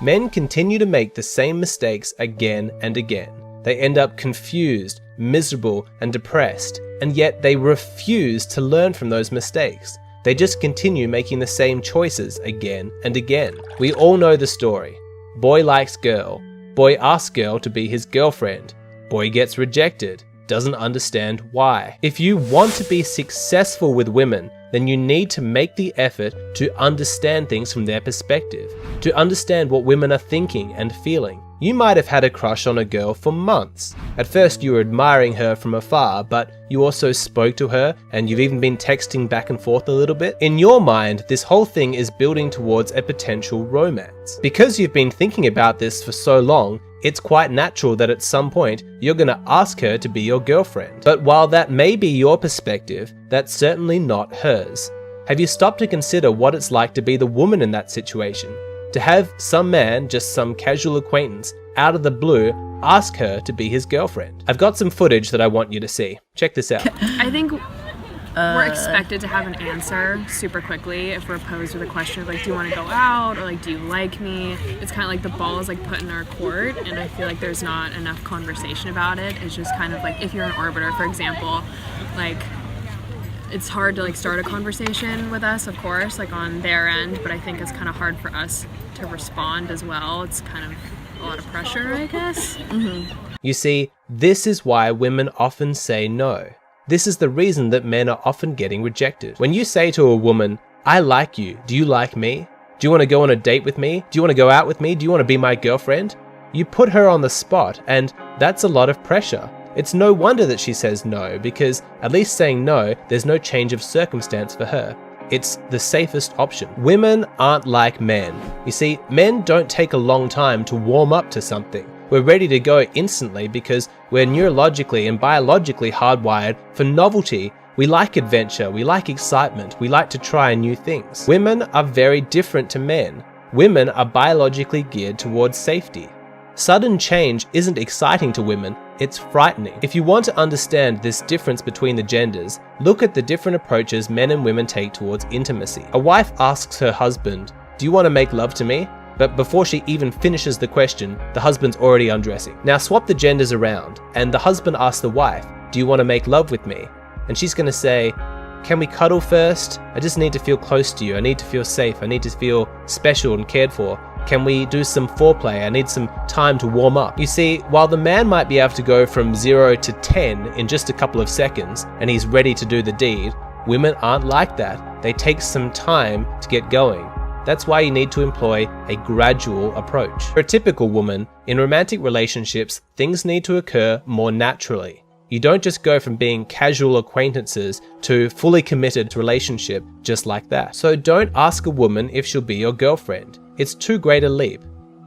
Men continue to make the same mistakes again and again. They end up confused, miserable, and depressed, and yet they refuse to learn from those mistakes. They just continue making the same choices again and again. We all know the story. Boy likes girl. Boy asks girl to be his girlfriend. Boy gets rejected. Doesn't understand why. If you want to be successful with women, then you need to make the effort to understand things from their perspective, to understand what women are thinking and feeling. You might have had a crush on a girl for months. At first you were admiring her from afar, but you also spoke to her and you've even been texting back and forth a little bit. In your mind, this whole thing is building towards a potential romance. Because you've been thinking about this for so long, it's quite natural that at some point you're going to ask her to be your girlfriend. But while that may be your perspective, that's certainly not hers. Have you stopped to consider what it's like to be the woman in that situation? To have some man, just some casual acquaintance, out of the blue, ask her to be his girlfriend. I've got some footage that I want you to see. Check this out. I think we're expected to have an answer super quickly if we're posed with a question of like, do you want to go out, or like, do you like me? It's kind of like the ball is like put in our court, and I feel like there's not enough conversation about it. It's just kind of like, if you're an orbiter, for example, like, it's hard to like start a conversation with us, of course, like on their end, but I think it's kind of hard for us to respond as well. It's kind of a lot of pressure, I guess. You see, this is why women often say no. This is the reason that men are often getting rejected. When you say to a woman, I like you, do you like me? Do you want to go on a date with me? Do you want to go out with me? Do you want to be my girlfriend? You put her on the spot, and that's a lot of pressure. It's no wonder that she says no, because at least saying no, there's no change of circumstance for her. It's the safest option. Women aren't like men. You see, men don't take a long time to warm up to something. We're ready to go instantly because we're neurologically and biologically hardwired for novelty. We like adventure, we like excitement, we like to try new things. Women are very different to men. Women are biologically geared towards safety. Sudden change isn't exciting to women, it's frightening. If you want to understand this difference between the genders, look at the different approaches men and women take towards intimacy. A wife asks her husband, do you want to make love to me? But before she even finishes the question, the husband's already undressing. Now swap the genders around, and the husband asks the wife, do you want to make love with me? And she's going to say, can we cuddle first? I just need to feel close to you. I need to feel safe. I need to feel special and cared for. Can we do some foreplay? I need some time to warm up. You see, while the man might be able to go from 0 to 10 in just a couple of seconds, and he's ready to do the deed, women aren't like that. They take some time to get going. That's why you need to employ a gradual approach. For a typical woman, in romantic relationships, things need to occur more naturally. You don't just go from being casual acquaintances to fully committed relationship just like that. So don't ask a woman if she'll be your girlfriend. It's too great a leap.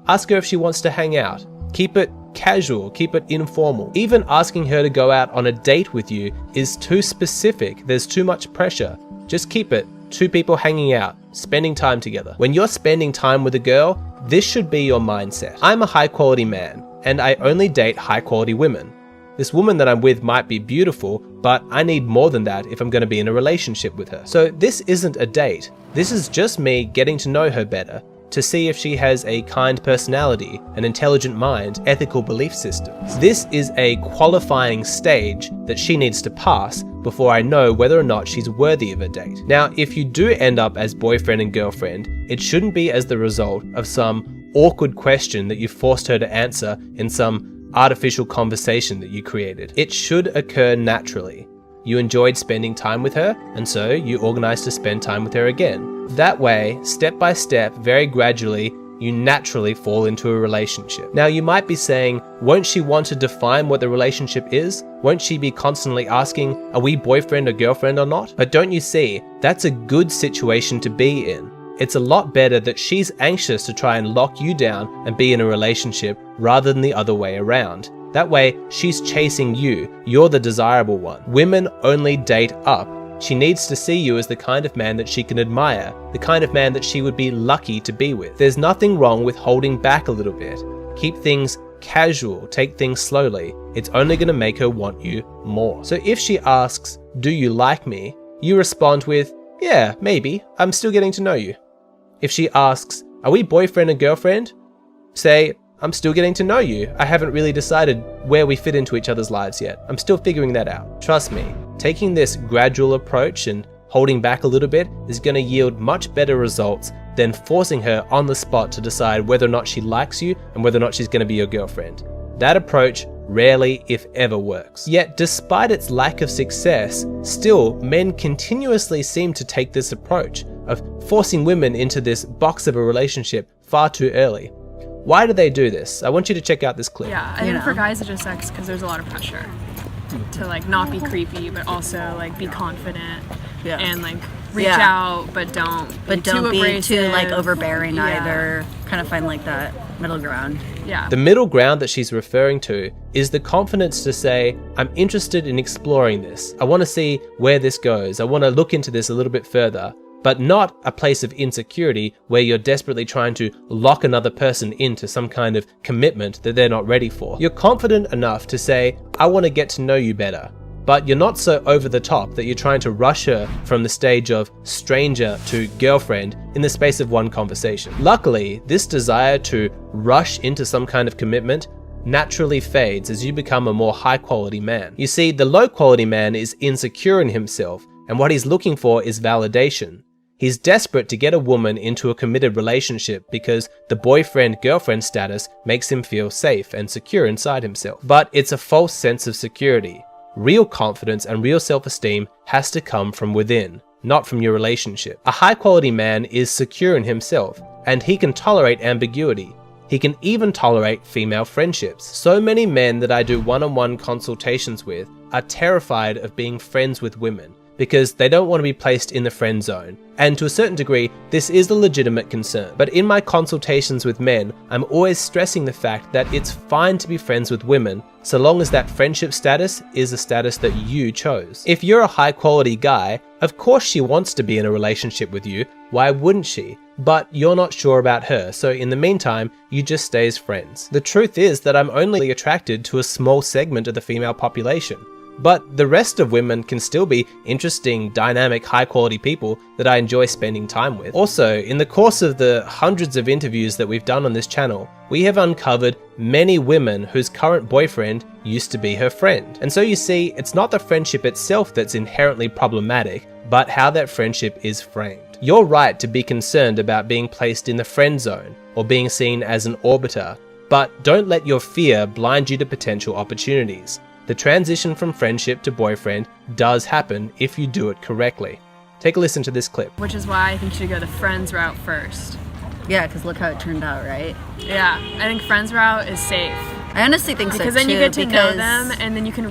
Ask her if she wants to hang out. Keep it casual, keep it informal. Even asking her to go out on a date with you is too specific. There's too much pressure. Just keep it two people hanging out, spending time together. When you're spending time with a girl, this should be your mindset. I'm a high quality man, and I only date high quality women. This woman that I'm with might be beautiful, but I need more than that if I'm going to be in a relationship with her. So this isn't a date. This is just me getting to know her better, to see if she has a kind personality, an intelligent mind, ethical belief systems. This is a qualifying stage that she needs to pass before I know whether or not she's worthy of a date. Now, if you do end up as boyfriend and girlfriend, it shouldn't be as the result of some awkward question that you forced her to answer in some artificial conversation that you created. It should occur naturally. You enjoyed spending time with her, and so you organized to spend time with her again. That way, step by step, very gradually, you naturally fall into a relationship. Now you might be saying, won't she want to define what the relationship is? Won't she be constantly asking, are we boyfriend or girlfriend or not? But don't you see, that's a good situation to be in. It's a lot better that she's anxious to try and lock you down and be in a relationship rather than the other way around. That way, she's chasing you. You're the desirable one. Women only date up. She needs to see you as the kind of man that she can admire, the kind of man that she would be lucky to be with. There's nothing wrong with holding back a little bit. Keep things casual, take things slowly. It's only going to make her want you more. So if she asks, do you like me? You respond with, yeah, maybe. I'm still getting to know you. If she asks, are we boyfriend and girlfriend? Say, I'm still getting to know you. I haven't really decided where we fit into each other's lives yet. I'm still figuring that out. Trust me, taking this gradual approach and holding back a little bit is going to yield much better results than forcing her on the spot to decide whether or not she likes you and whether or not she's going to be your girlfriend. That approach rarely, if ever, works. Yet, despite its lack of success, still, men continuously seem to take this approach of forcing women into this box of a relationship far too early. Why do they do this? I want you to check out this clip. Yeah, I think for guys it just sucks because there's a lot of pressure to like not be creepy, but also like be confident and like reach out, but don't be too like overbearing either. Kind of find like that middle ground. Yeah. The middle ground that she's referring to is the confidence to say, I'm interested in exploring this. I want to see where this goes. I want to look into this a little bit further, but not a place of insecurity where you're desperately trying to lock another person into some kind of commitment that they're not ready for. You're confident enough to say, I want to get to know you better, but you're not so over the top that you're trying to rush her from the stage of stranger to girlfriend in the space of one conversation. Luckily, this desire to rush into some kind of commitment naturally fades as you become a more high quality man. You see, the low quality man is insecure in himself, and what he's looking for is validation. He's desperate to get a woman into a committed relationship because the boyfriend-girlfriend status makes him feel safe and secure inside himself. But it's a false sense of security. Real confidence and real self-esteem has to come from within, not from your relationship. A high-quality man is secure in himself, and he can tolerate ambiguity. He can even tolerate female friendships. So many men that I do one-on-one consultations with are terrified of being friends with women, because they don't want to be placed in the friend zone. And to a certain degree, this is a legitimate concern. But in my consultations with men, I'm always stressing the fact that it's fine to be friends with women, so long as that friendship status is a status that you chose. If you're a high quality guy, of course she wants to be in a relationship with you, why wouldn't she? But you're not sure about her, so in the meantime, you just stay as friends. The truth is that I'm only attracted to a small segment of the female population. But the rest of women can still be interesting, dynamic, high-quality people that I enjoy spending time with. Also, in the course of the hundreds of interviews that we've done on this channel, we have uncovered many women whose current boyfriend used to be her friend. And so you see, it's not the friendship itself that's inherently problematic, but how that friendship is framed. You're right to be concerned about being placed in the friend zone or being seen as an orbiter, but don't let your fear blind you to potential opportunities. The transition from friendship to boyfriend does happen if you do it correctly. Take a listen to this clip. Which is why I think you should go the friends route first. Yeah, because look how it turned out, right? Yeah, I think friends route is safe. I honestly think so too. Because then you get to know them, and then you can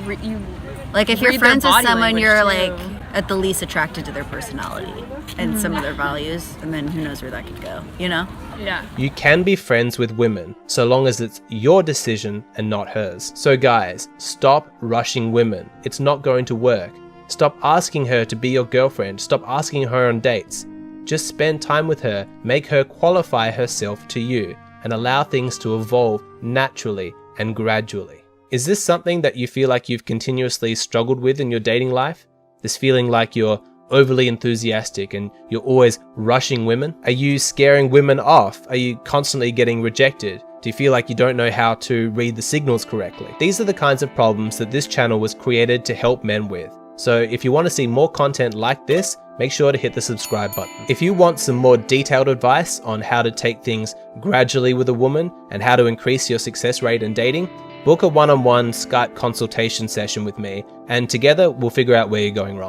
like if you're friends with someone, you're like at the least attracted to their personality and some of their values, and then who knows where that could go, you know? Yeah. You can be friends with women so long as it's your decision and not hers. So guys, stop rushing women. It's not going to work. Stop asking her to be your girlfriend. Stop asking her on dates. Just spend time with her, make her qualify herself to you, and allow things to evolve naturally and gradually. Is this something that you feel like you've continuously struggled with in your dating life? This feeling like you're overly enthusiastic and you're always rushing women? Are you scaring women off? Are you constantly getting rejected? Do you feel like you don't know how to read the signals correctly? These are the kinds of problems that this channel was created to help men with. So if you want to see more content like this, make sure to hit the subscribe button. If you want some more detailed advice on how to take things gradually with a woman and how to increase your success rate in dating, book a one-on-one Skype consultation session with me, and together we'll figure out where you're going wrong.